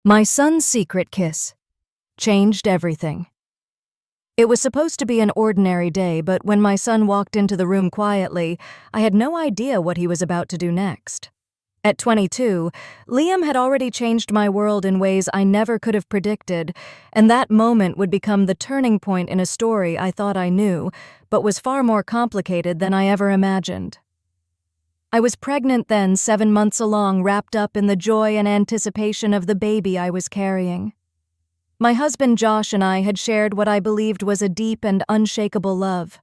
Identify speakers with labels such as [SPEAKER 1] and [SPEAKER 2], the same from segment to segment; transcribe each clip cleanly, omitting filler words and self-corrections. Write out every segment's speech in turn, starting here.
[SPEAKER 1] My son's secret kiss changed everything. It was supposed to be an ordinary day, but when my son walked into the room quietly, I had no idea what he was about to do next. At 22, Liam had already changed my world in ways I never could have predicted, and that moment would become the turning point in a story I thought I knew, but was far more complicated than I ever imagined. I was pregnant then, 7 months along, wrapped up in the joy and anticipation of the baby I was carrying. My husband Josh and I had shared what I believed was a deep and unshakable love.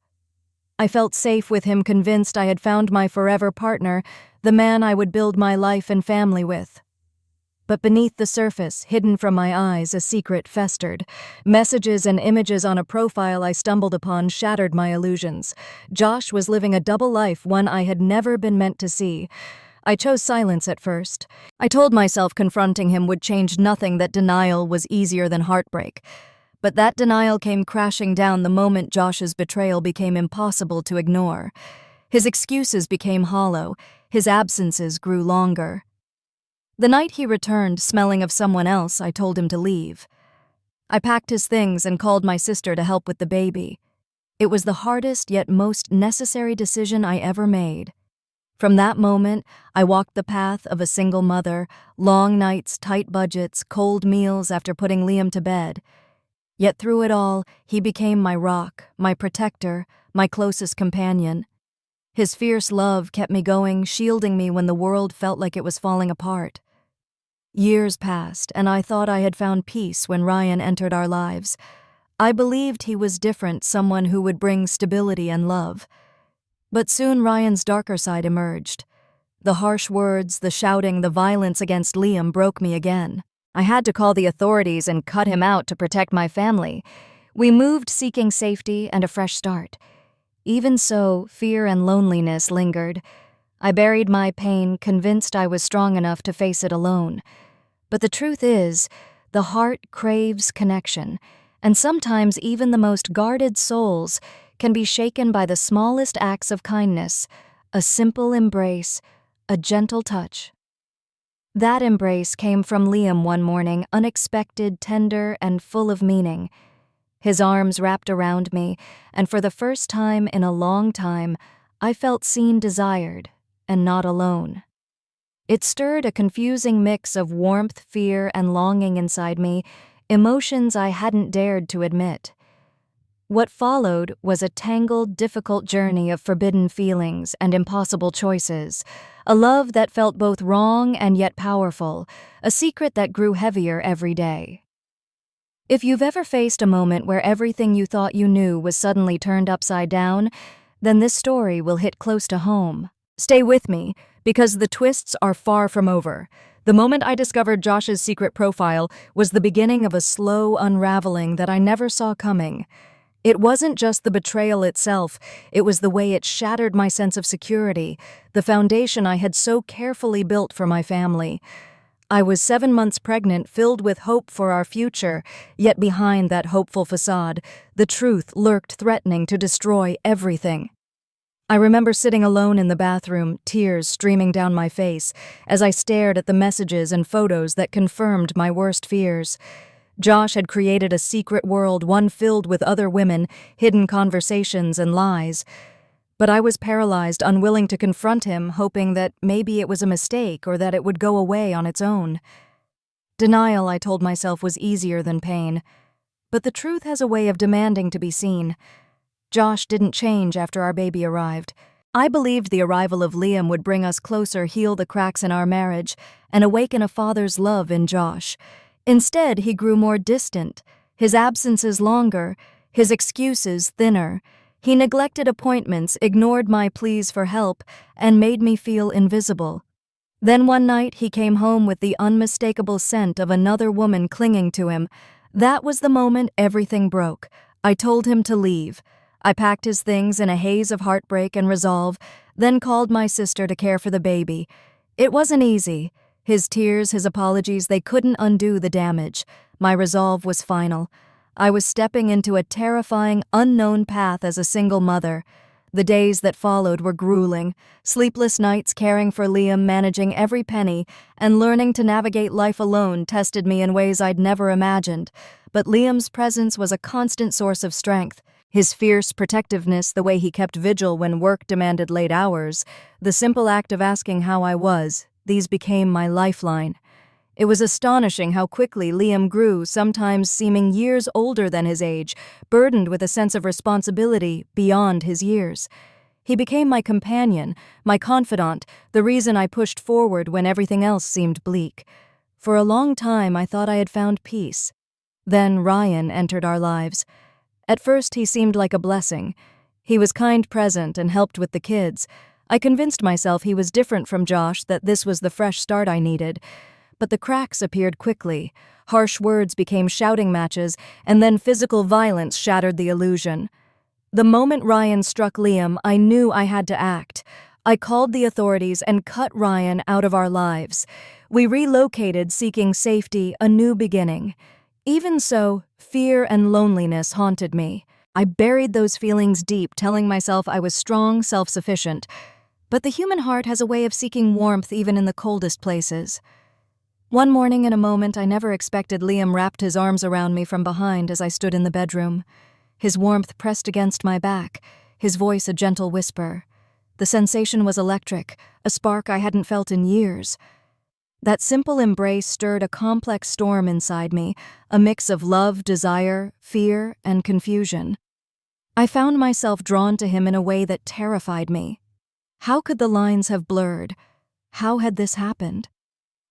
[SPEAKER 1] I felt safe with him, convinced I had found my forever partner, the man I would build my life and family with. But beneath the surface, hidden from my eyes, a secret festered. Messages and images on a profile I stumbled upon shattered my illusions. Josh was living a double life, one I had never been meant to see. I chose silence at first. I told myself confronting him would change nothing, that denial was easier than heartbreak. But that denial came crashing down the moment Josh's betrayal became impossible to ignore. His excuses became hollow. His absences grew longer. The night he returned, smelling of someone else, I told him to leave. I packed his things and called my sister to help with the baby. It was the hardest yet most necessary decision I ever made. From that moment, I walked the path of a single mother, long nights, tight budgets, cold meals after putting Liam to bed. Yet through it all, he became my rock, my protector, my closest companion. His fierce love kept me going, shielding me when the world felt like it was falling apart. Years passed, and I thought I had found peace when Ryan entered our lives. I believed he was different, someone who would bring stability and love. But soon Ryan's darker side emerged. The harsh words, the shouting, the violence against Liam broke me again. I had to call the authorities and cut him out to protect my family. We moved seeking safety and a fresh start. Even so, fear and loneliness lingered. I buried my pain, convinced I was strong enough to face it alone. But the truth is, the heart craves connection, and sometimes even the most guarded souls can be shaken by the smallest acts of kindness, a simple embrace, a gentle touch. That embrace came from Liam one morning, unexpected, tender, and full of meaning. His arms wrapped around me, and for the first time in a long time, I felt seen, desired, and not alone. It stirred a confusing mix of warmth, fear, and longing inside me, emotions I hadn't dared to admit. What followed was a tangled, difficult journey of forbidden feelings and impossible choices, a love that felt both wrong and yet powerful, a secret that grew heavier every day. If you've ever faced a moment where everything you thought you knew was suddenly turned upside down, then this story will hit close to home. Stay with me, because the twists are far from over. The moment I discovered Josh's secret profile was the beginning of a slow unraveling that I never saw coming. It wasn't just the betrayal itself, it was the way it shattered my sense of security, the foundation I had so carefully built for my family. I was 7 months pregnant, filled with hope for our future, yet behind that hopeful facade, the truth lurked, threatening to destroy everything. I remember sitting alone in the bathroom, tears streaming down my face, as I stared at the messages and photos that confirmed my worst fears. Josh had created a secret world, one filled with other women, hidden conversations, and lies. But I was paralyzed, unwilling to confront him, hoping that maybe it was a mistake or that it would go away on its own. Denial, I told myself, was easier than pain. But the truth has a way of demanding to be seen. Josh didn't change after our baby arrived. I believed the arrival of Liam would bring us closer, heal the cracks in our marriage, and awaken a father's love in Josh. Instead, he grew more distant, his absences longer, his excuses thinner. He neglected appointments, ignored my pleas for help, and made me feel invisible. Then one night, he came home with the unmistakable scent of another woman clinging to him. That was the moment everything broke. I told him to leave. I packed his things in a haze of heartbreak and resolve, then called my sister to care for the baby. It wasn't easy. His tears, his apologies, they couldn't undo the damage. My resolve was final. I was stepping into a terrifying, unknown path as a single mother. The days that followed were grueling, sleepless nights caring for Liam, managing every penny, and learning to navigate life alone tested me in ways I'd never imagined. But Liam's presence was a constant source of strength. His fierce protectiveness, the way he kept vigil when work demanded late hours, the simple act of asking how I was, these became my lifeline. It was astonishing how quickly Liam grew, sometimes seeming years older than his age, burdened with a sense of responsibility beyond his years. He became my companion, my confidant, the reason I pushed forward when everything else seemed bleak. For a long time, I thought I had found peace. Then Ryan entered our lives. At first, he seemed like a blessing. He was kind, present, and helped with the kids. I convinced myself he was different from Josh, that this was the fresh start I needed. But the cracks appeared quickly. Harsh words became shouting matches, and then physical violence shattered the illusion. The moment Ryan struck Liam, I knew I had to act. I called the authorities and cut Ryan out of our lives. We relocated, seeking safety, a new beginning. Even so, fear and loneliness haunted me. I buried those feelings deep, telling myself I was strong, self-sufficient. But the human heart has a way of seeking warmth even in the coldest places. One morning, in a moment I never expected, Liam wrapped his arms around me from behind as I stood in the bedroom. His warmth pressed against my back, his voice a gentle whisper. The sensation was electric, a spark I hadn't felt in years. That simple embrace stirred a complex storm inside me, a mix of love, desire, fear, and confusion. I found myself drawn to him in a way that terrified me. How could the lines have blurred? How had this happened?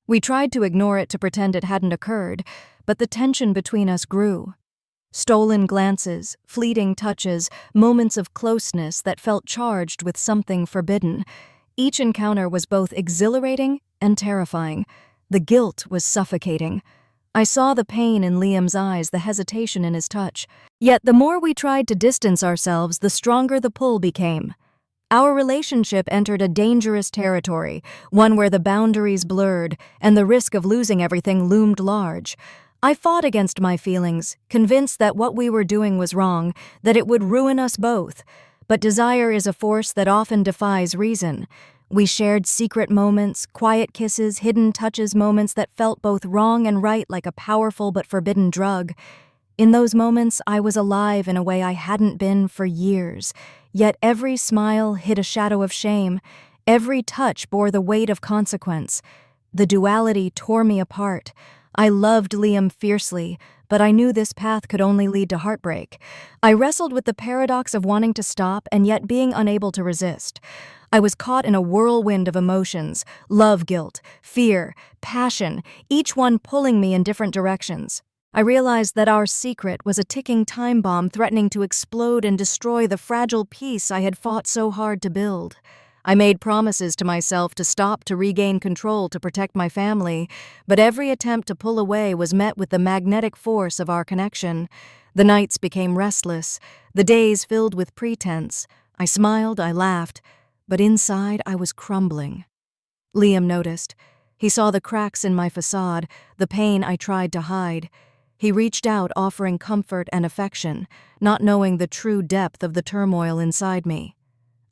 [SPEAKER 1] We tried to ignore it, to pretend it hadn't occurred, but the tension between us grew. Stolen glances, fleeting touches, moments of closeness that felt charged with something forbidden. Each encounter was both exhilarating and terrifying. The guilt was suffocating. I saw the pain in Liam's eyes, the hesitation in his touch. Yet the more we tried to distance ourselves, the stronger the pull became. Our relationship entered a dangerous territory, one where the boundaries blurred and the risk of losing everything loomed large. I fought against my feelings, convinced that what we were doing was wrong, that it would ruin us both. But desire is a force that often defies reason. We shared secret moments, quiet kisses, hidden touches, moments that felt both wrong and right, like a powerful but forbidden drug. In those moments, I was alive in a way I hadn't been for years. Yet every smile hid a shadow of shame. Every touch bore the weight of consequence. The duality tore me apart. I loved Liam fiercely, but I knew this path could only lead to heartbreak. I wrestled with the paradox of wanting to stop and yet being unable to resist. I was caught in a whirlwind of emotions: love, guilt, fear, passion, each one pulling me in different directions. I realized that our secret was a ticking time bomb threatening to explode and destroy the fragile peace I had fought so hard to build. I made promises to myself to stop, to regain control, to protect my family, but every attempt to pull away was met with the magnetic force of our connection. The nights became restless, the days filled with pretense. I smiled, I laughed, but inside I was crumbling. Liam noticed. He saw the cracks in my facade, the pain I tried to hide. He reached out, offering comfort and affection, not knowing the true depth of the turmoil inside me.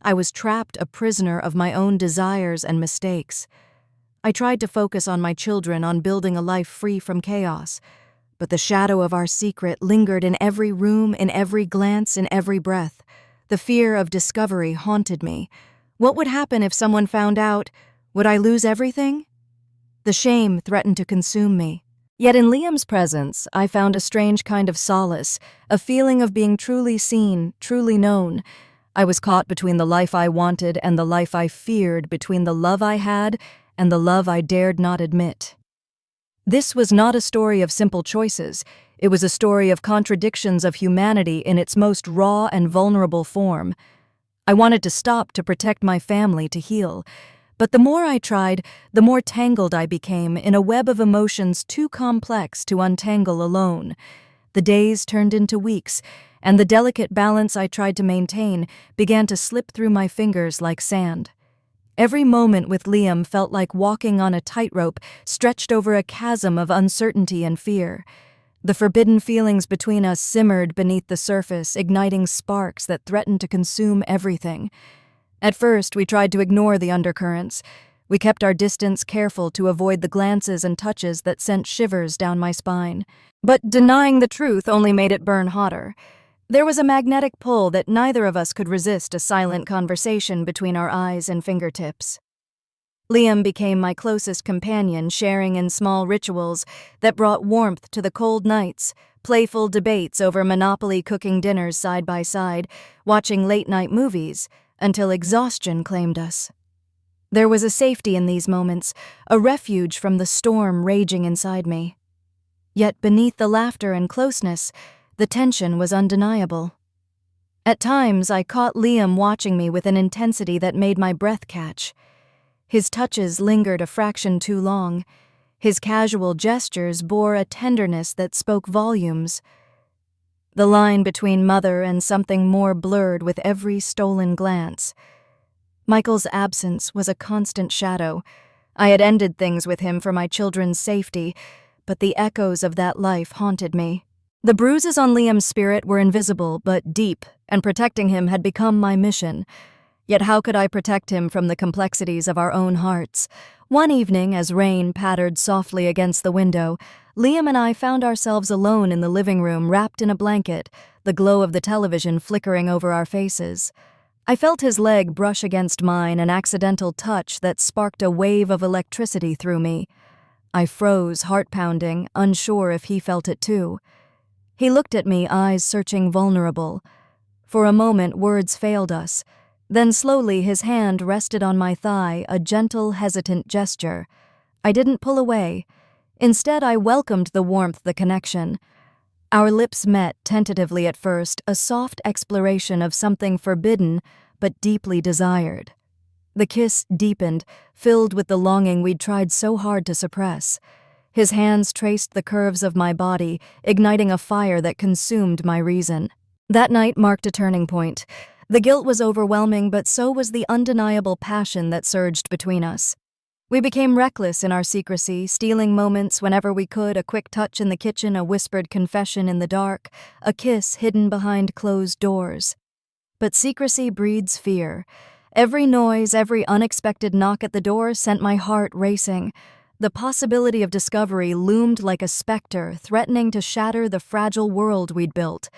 [SPEAKER 1] I was trapped, a prisoner of my own desires and mistakes. I tried to focus on my children, on building a life free from chaos. But the shadow of our secret lingered in every room, in every glance, in every breath. The fear of discovery haunted me. What would happen if someone found out? Would I lose everything? The shame threatened to consume me. Yet in Liam's presence, I found a strange kind of solace, a feeling of being truly seen, truly known. I was caught between the life I wanted and the life I feared, between the love I had and the love I dared not admit. This was not a story of simple choices. It was a story of contradictions of humanity in its most raw and vulnerable form. I wanted to stop, to protect my family, to heal. But the more I tried, the more tangled I became in a web of emotions too complex to untangle alone. The days turned into weeks, and the delicate balance I tried to maintain began to slip through my fingers like sand. Every moment with Liam felt like walking on a tightrope stretched over a chasm of uncertainty and fear. The forbidden feelings between us simmered beneath the surface, igniting sparks that threatened to consume everything. At first, we tried to ignore the undercurrents. We kept our distance, careful to avoid the glances and touches that sent shivers down my spine. But denying the truth only made it burn hotter. There was a magnetic pull that neither of us could resist, a silent conversation between our eyes and fingertips. Liam became my closest companion, sharing in small rituals that brought warmth to the cold nights, playful debates over Monopoly, cooking dinners side by side, watching late-night movies, until exhaustion claimed us. There was a safety in these moments, a refuge from the storm raging inside me. Yet beneath the laughter and closeness, the tension was undeniable. At times, I caught Liam watching me with an intensity that made my breath catch. His touches lingered a fraction too long. His casual gestures bore a tenderness that spoke volumes. The line between mother and something more blurred with every stolen glance. Michael's absence was a constant shadow. I had ended things with him for my children's safety, but the echoes of that life haunted me. The bruises on Liam's spirit were invisible but deep, and protecting him had become my mission. Yet how could I protect him from the complexities of our own hearts? One evening, as rain pattered softly against the window, Liam and I found ourselves alone in the living room, wrapped in a blanket, the glow of the television flickering over our faces. I felt his leg brush against mine, an accidental touch that sparked a wave of electricity through me. I froze, heart pounding, unsure if he felt it too. He looked at me, eyes searching, vulnerable. For a moment, words failed us. Then slowly his hand rested on my thigh, a gentle, hesitant gesture. I didn't pull away. Instead, I welcomed the warmth, the connection. Our lips met, tentatively at first, a soft exploration of something forbidden but deeply desired. The kiss deepened, filled with the longing we'd tried so hard to suppress. His hands traced the curves of my body, igniting a fire that consumed my reason. That night marked a turning point. The guilt was overwhelming, but so was the undeniable passion that surged between us. We became reckless in our secrecy, stealing moments whenever we could, a quick touch in the kitchen, a whispered confession in the dark, a kiss hidden behind closed doors. But secrecy breeds fear. Every noise, every unexpected knock at the door sent my heart racing. The possibility of discovery loomed like a specter, threatening to shatter the fragile world we'd built.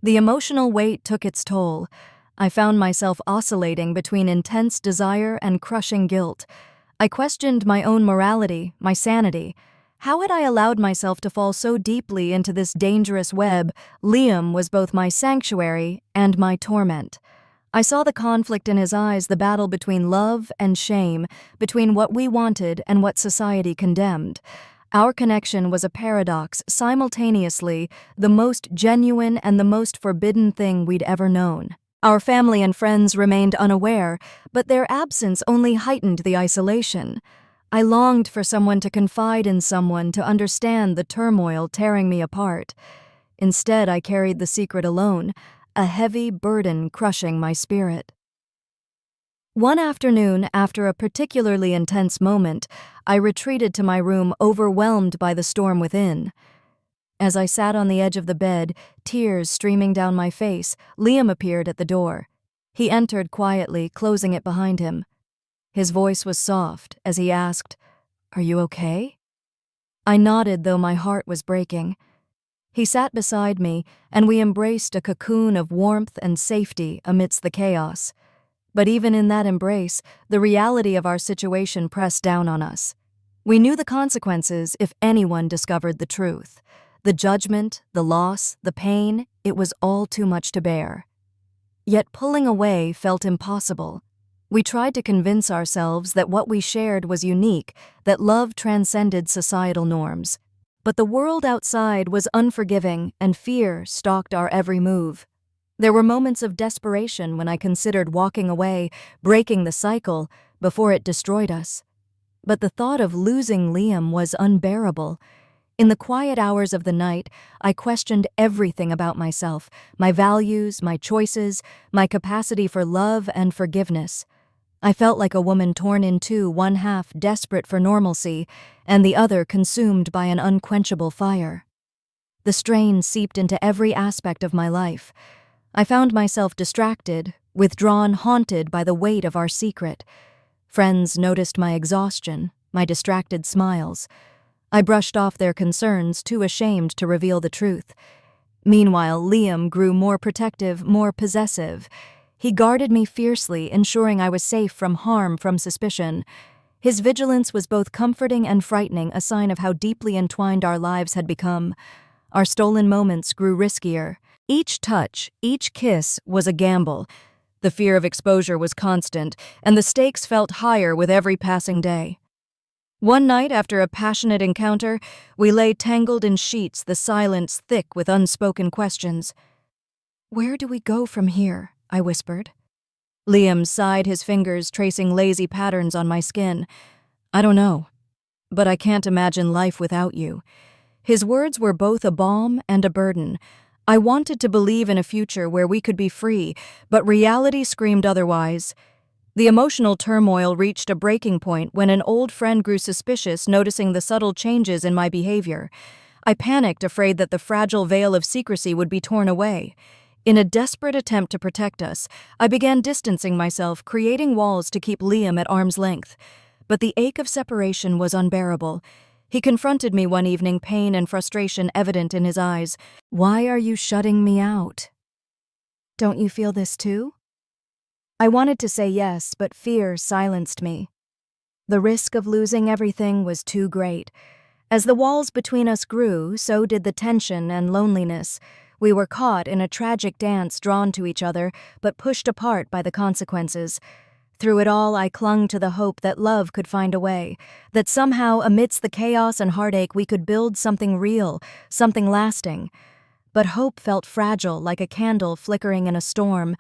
[SPEAKER 1] The emotional weight took its toll. I found myself oscillating between intense desire and crushing guilt. I questioned my own morality, my sanity. How had I allowed myself to fall so deeply into this dangerous web? Liam was both my sanctuary and my torment. I saw the conflict in his eyes, the battle between love and shame, between what we wanted and what society condemned. Our connection was a paradox, simultaneously the most genuine and the most forbidden thing we'd ever known. Our family and friends remained unaware, but their absence only heightened the isolation. I longed for someone to confide in, someone to understand the turmoil tearing me apart. Instead, I carried the secret alone, a heavy burden crushing my spirit. One afternoon, after a particularly intense moment, I retreated to my room, overwhelmed by the storm within. As I sat on the edge of the bed, tears streaming down my face, Liam appeared at the door. He entered quietly, closing it behind him. His voice was soft as he asked, "Are you okay?" I nodded, though my heart was breaking. He sat beside me, and we embraced a cocoon of warmth and safety amidst the chaos. But even in that embrace, the reality of our situation pressed down on us. We knew the consequences if anyone discovered the truth. The judgment, the loss, the pain, it was all too much to bear. Yet pulling away felt impossible. We tried to convince ourselves that what we shared was unique, that love transcended societal norms. But the world outside was unforgiving, and fear stalked our every move. There were moments of desperation when I considered walking away, breaking the cycle, before it destroyed us. But the thought of losing Liam was unbearable. In the quiet hours of the night, I questioned everything about myself, my values, my choices, my capacity for love and forgiveness. I felt like a woman torn in two, one half desperate for normalcy, and the other consumed by an unquenchable fire. The strain seeped into every aspect of my life. I found myself distracted, withdrawn, haunted by the weight of our secret. Friends noticed my exhaustion, my distracted smiles. I brushed off their concerns, too ashamed to reveal the truth. Meanwhile, Liam grew more protective, more possessive. He guarded me fiercely, ensuring I was safe from harm, from suspicion. His vigilance was both comforting and frightening, a sign of how deeply entwined our lives had become. Our stolen moments grew riskier. Each touch, each kiss was a gamble. The fear of exposure was constant, and the stakes felt higher with every passing day. One night, after a passionate encounter, we lay tangled in sheets, the silence thick with unspoken questions. "Where do we go from here?" I whispered. Liam sighed, his fingers tracing lazy patterns on my skin. "I don't know, but I can't imagine life without you." His words were both a balm and a burden. I wanted to believe in a future where we could be free, but reality screamed otherwise. The emotional turmoil reached a breaking point when an old friend grew suspicious, noticing the subtle changes in my behavior. I panicked, afraid that the fragile veil of secrecy would be torn away. In a desperate attempt to protect us, I began distancing myself, creating walls to keep Liam at arm's length. But the ache of separation was unbearable. He confronted me one evening, pain and frustration evident in his eyes. "Why are you shutting me out? Don't you feel this too?" I wanted to say yes, but fear silenced me. The risk of losing everything was too great. As the walls between us grew, so did the tension and loneliness. We were caught in a tragic dance, drawn to each other, but pushed apart by the consequences. Through it all, I clung to the hope that love could find a way, that somehow, amidst the chaos and heartache, we could build something real, something lasting. But hope felt fragile, like a candle flickering in a storm.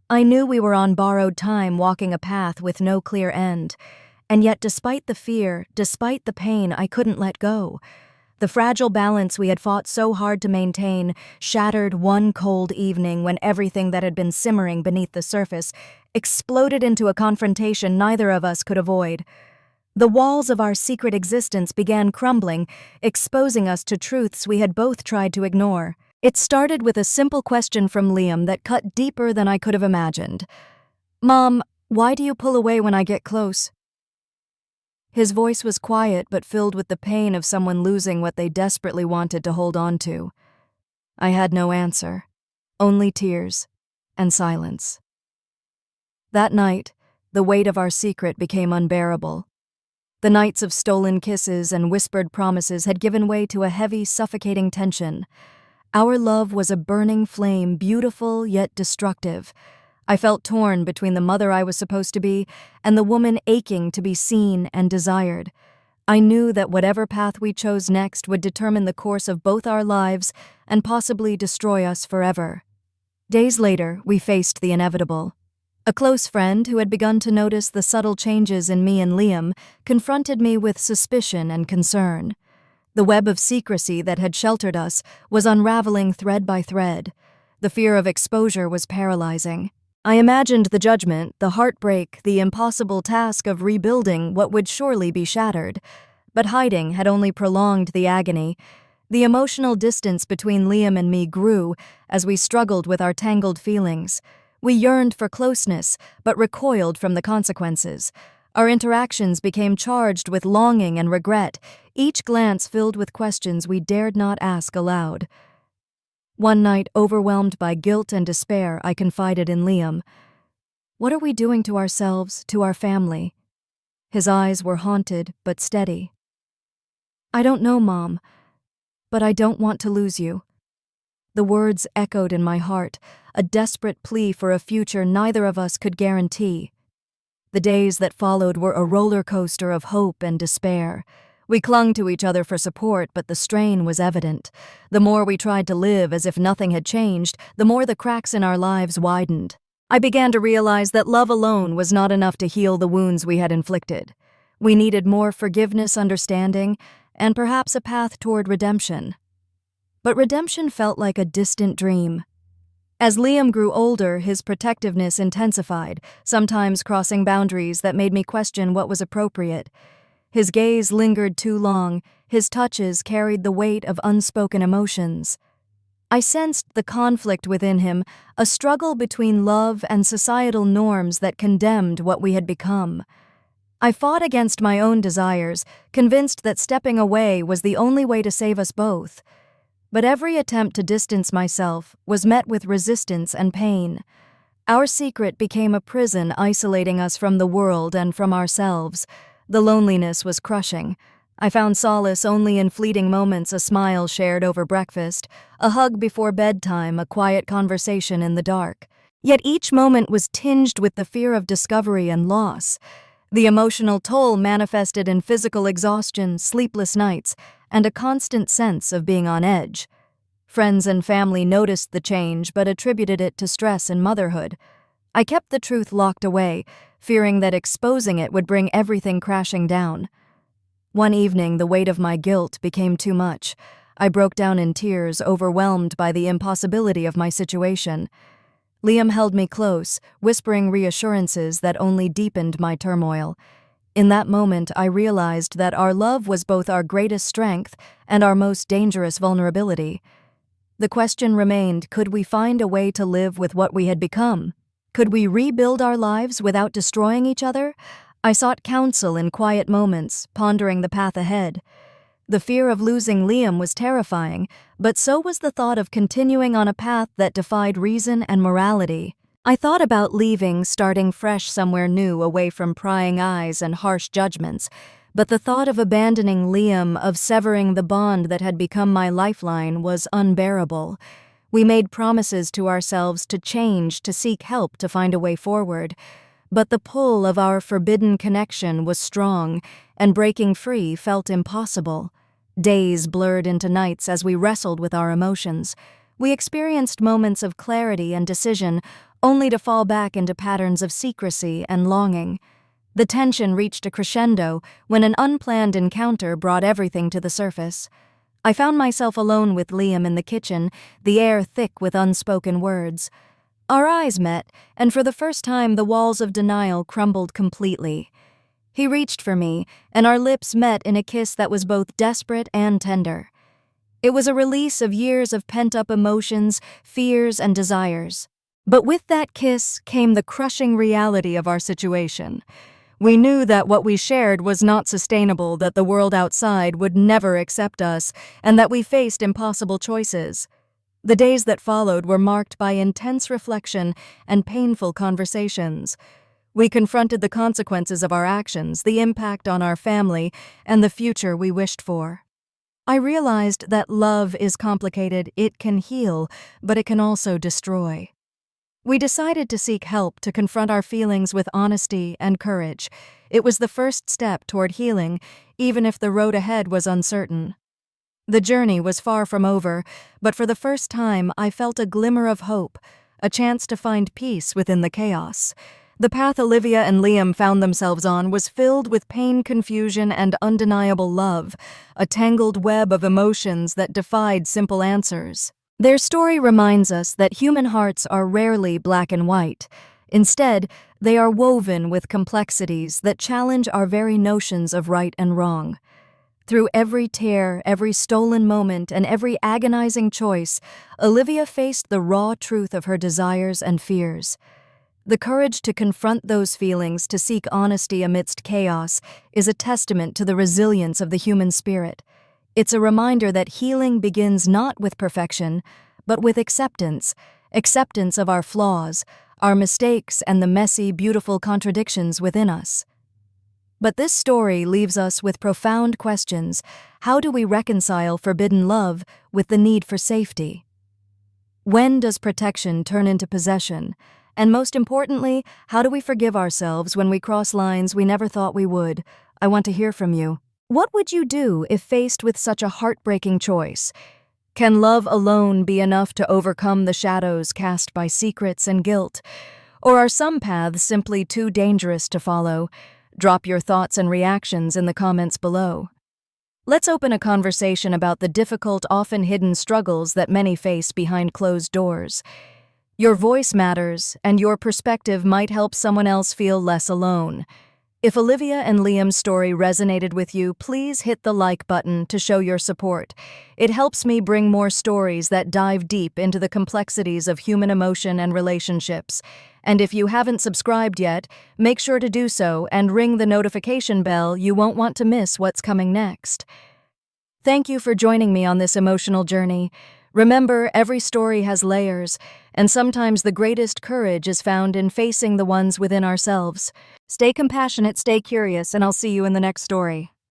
[SPEAKER 1] I knew we were on borrowed time, walking a path with no clear end. And yet, despite the fear, despite the pain, I couldn't let go. The fragile balance we had fought so hard to maintain shattered one cold evening when everything that had been simmering beneath the surface exploded into a confrontation neither of us could avoid. The walls of our secret existence began crumbling, exposing us to truths we had both tried to ignore. It started with a simple question from Liam that cut deeper than I could have imagined. "Mom, why do you pull away when I get close?" His voice was quiet but filled with the pain of someone losing what they desperately wanted to hold on to. I had no answer, only tears and silence. That night, the weight of our secret became unbearable. The nights of stolen kisses and whispered promises had given way to a heavy, suffocating tension. Our love was a burning flame, beautiful yet destructive. I felt torn between the mother I was supposed to be and the woman aching to be seen and desired. I knew that whatever path we chose next would determine the course of both our lives and possibly destroy us forever. Days later, we faced the inevitable. A close friend who had begun to notice the subtle changes in me and Liam confronted me with suspicion and concern. The web of secrecy that had sheltered us was unraveling thread by thread. The fear of exposure was paralyzing. I imagined the judgment, the heartbreak, the impossible task of rebuilding what would surely be shattered. But hiding had only prolonged the agony. The emotional distance between Liam and me grew as we struggled with our tangled feelings. We yearned for closeness, but recoiled from the consequences. Our interactions became charged with longing and regret, each glance filled with questions we dared not ask aloud. One night, overwhelmed by guilt and despair, I confided in Liam. "What are we doing to ourselves, to our family?" His eyes were haunted but steady. "I don't know, Mom, but I don't want to lose you." The words echoed in my heart, a desperate plea for a future neither of us could guarantee. The days that followed were a roller coaster of hope and despair. We clung to each other for support, but the strain was evident. The more we tried to live as if nothing had changed, the more the cracks in our lives widened. I began to realize that love alone was not enough to heal the wounds we had inflicted. We needed more forgiveness, understanding, and perhaps a path toward redemption. But redemption felt like a distant dream. As Liam grew older, his protectiveness intensified, sometimes crossing boundaries that made me question what was appropriate. His gaze lingered too long, His touches carried the weight of unspoken emotions. I sensed the conflict within him, a struggle between love and societal norms that condemned what we had become. I fought against my own desires, convinced that stepping away was the only way to save us both. But every attempt to distance myself was met with resistance and pain. Our secret became a prison isolating us from the world and from ourselves. The loneliness was crushing. I found solace only in fleeting moments, a smile shared over breakfast, a hug before bedtime, a quiet conversation in the dark. Yet each moment was tinged with the fear of discovery and loss. The emotional toll manifested in physical exhaustion, sleepless nights, and a constant sense of being on edge. Friends and family noticed the change but attributed it to stress and motherhood. I kept the truth locked away, fearing that exposing it would bring everything crashing down. One evening, the weight of my guilt became too much. I broke down in tears, overwhelmed by the impossibility of my situation. Liam held me close, whispering reassurances that only deepened my turmoil. In that moment, I realized that our love was both our greatest strength and our most dangerous vulnerability. The question remained, could we find a way to live with what we had become? Could we rebuild our lives without destroying each other? I sought counsel in quiet moments, pondering the path ahead. The fear of losing Liam was terrifying, but so was the thought of continuing on a path that defied reason and morality. I thought about leaving, starting fresh somewhere new, away from prying eyes and harsh judgments, but the thought of abandoning Liam, of severing the bond that had become my lifeline, was unbearable. We made promises to ourselves to change, to seek help, to find a way forward. But the pull of our forbidden connection was strong, and breaking free felt impossible. Days blurred into nights as we wrestled with our emotions. We experienced moments of clarity and decision, only to fall back into patterns of secrecy and longing. The tension reached a crescendo when an unplanned encounter brought everything to the surface. I found myself alone with Liam in the kitchen, the air thick with unspoken words. Our eyes met, and for the first time the walls of denial crumbled completely. He reached for me, and our lips met in a kiss that was both desperate and tender. It was a release of years of pent-up emotions, fears, and desires. But with that kiss came the crushing reality of our situation. We knew that what we shared was not sustainable, that the world outside would never accept us, and that we faced impossible choices. The days that followed were marked by intense reflection and painful conversations. We confronted the consequences of our actions, the impact on our family, and the future we wished for. I realized that love is complicated. It can heal, but it can also destroy. We decided to seek help, to confront our feelings with honesty and courage. It was the first step toward healing, even if the road ahead was uncertain. The journey was far from over, but for the first time I felt a glimmer of hope, a chance to find peace within the chaos. The path Olivia and Liam found themselves on was filled with pain, confusion, and undeniable love, a tangled web of emotions that defied simple answers. Their story reminds us that human hearts are rarely black and white. Instead, they are woven with complexities that challenge our very notions of right and wrong. Through every tear, every stolen moment, and every agonizing choice, Olivia faced the raw truth of her desires and fears. The courage to confront those feelings, to seek honesty amidst chaos, is a testament to the resilience of the human spirit. It's a reminder that healing begins not with perfection, but with acceptance of our flaws, our mistakes, and the messy, beautiful contradictions within us. But this story leaves us with profound questions. How do we reconcile forbidden love with the need for safety? When does protection turn into possession? And most importantly, how do we forgive ourselves when we cross lines we never thought we would? I want to hear from you. What would you do if faced with such a heartbreaking choice? Can love alone be enough to overcome the shadows cast by secrets and guilt? Or are some paths simply too dangerous to follow? Drop your thoughts and reactions in the comments below. Let's open a conversation about the difficult, often hidden struggles that many face behind closed doors. Your voice matters, and your perspective might help someone else feel less alone. If Olivia and Liam's story resonated with you, please hit the like button to show your support. It helps me bring more stories that dive deep into the complexities of human emotion and relationships. And if you haven't subscribed yet, make sure to do so and ring the notification bell. You won't want to miss what's coming next. Thank you for joining me on this emotional journey. Remember, every story has layers, and sometimes the greatest courage is found in facing the ones within ourselves. Stay compassionate, stay curious, and I'll see you in the next story.